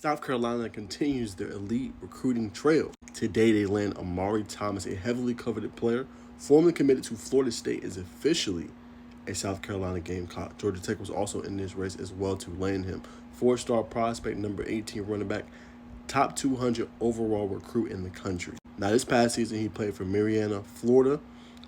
South Carolina continues their elite recruiting trail. Today they land Amari Thomas, a heavily coveted player, formerly committed to Florida State, is officially a South Carolina Gamecock. Georgia Tech was also in this race as well to land him. Four-star prospect, number 18 running back, top 200 overall recruit in the country. Now this past season he played for Marianna, Florida,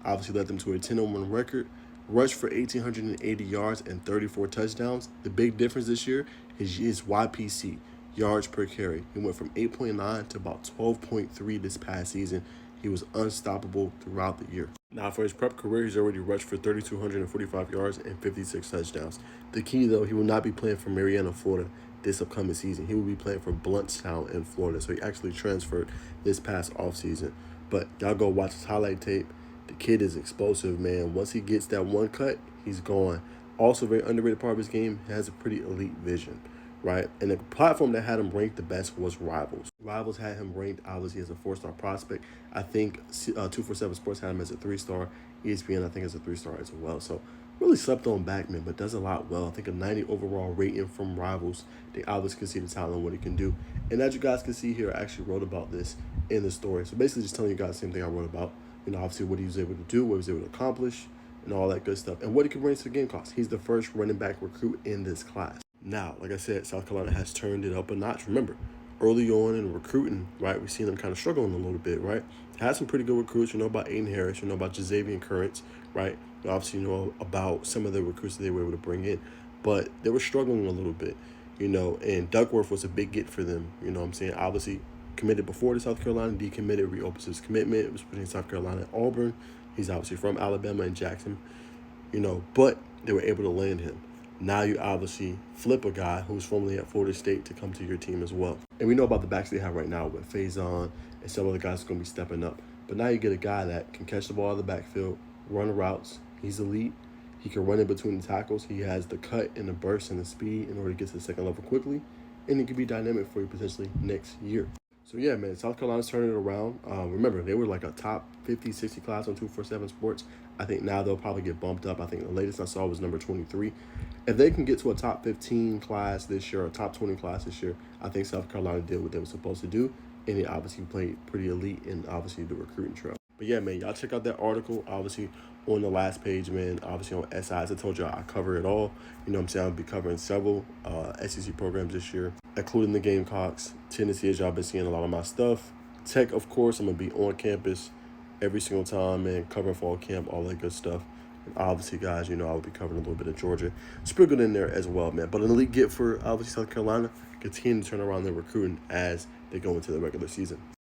obviously led them to a 10-1 record, rushed for 1,880 yards and 34 touchdowns. The big difference this year is his YPC, yards per carry. He went from 8.9 to about 12.3 this past season. He was unstoppable throughout the year. Now, for his prep career, he's already rushed for 3,245 yards and 56 touchdowns. The key, though, he will not be playing for Marianna, Florida this upcoming season. He will be playing for Blountstown in Florida. So he actually transferred this past offseason. But y'all go watch his highlight tape. The kid is explosive, man. Once he gets that one cut, he's gone. Also, very underrated part of his game, he has a pretty elite vision, right? And the platform that had him ranked the best was Rivals. Rivals had him ranked, obviously, as a 4-star prospect. I think 247 Sports had him as a 3-star. ESPN, I think, as a 3-star as well. So, really slept on Backman, but does a lot well. I think a 90 overall rating from Rivals. They obviously can see the talent and what he can do. And as you guys can see here, I actually wrote about this in the story. So, basically, just telling you guys the same thing I wrote about. You know, obviously, what he was able to do, what he was able to accomplish, and all that good stuff. And what he can bring to the Gamecocks. He's the first running back recruit in this class. Now, like I said, South Carolina has turned it up a notch. Remember, early on in recruiting, right, we've seen them kind of struggling a little bit, right? Had some pretty good recruits. You know about Aiden Harris. You know about Jazavian Currents, right? You obviously know about some of the recruits that they were able to bring in. But they were struggling a little bit, you know, and Duckworth was a big get for them. You know what I'm saying? Obviously, committed before to South Carolina, decommitted, reopens his commitment. It was between South Carolina and Auburn. He's obviously from Alabama and Jackson, you know, but they were able to land him. Now you obviously flip a guy who's formerly at Florida State to come to your team as well. And we know about the backs they have right now with Faison and some other guys are going to be stepping up. But now you get a guy that can catch the ball out of the backfield, run routes. He's elite. He can run in between the tackles. He has the cut and the burst and the speed in order to get to the second level quickly. And he can be dynamic for you potentially next year. So, yeah, man, South Carolina's turning it around. Remember, they were like a top 50, 60 class on 247 Sports. I think now they'll probably get bumped up. I think the latest I saw was number 23. If they can get to a top 15 class this year or a top 20 class this year, I think South Carolina did what they were supposed to do. And they obviously played pretty elite in, obviously, the recruiting trail. But, yeah, man, y'all check out that article, obviously, on the last page, man. Obviously, on SI, as I told you, I cover it all. You know what I'm saying? I'll be covering several SEC programs this year, including the Gamecocks. Tennessee, as y'all been seeing a lot of my stuff. Tech, of course, I'm going to be on campus every single time, man, covering fall camp, all that good stuff. And obviously, guys, you know, I'll be covering a little bit of Georgia. Sprinkled in there as well, man. But an elite get for, obviously, South Carolina. Continue to turn around their recruiting as they go into the regular season.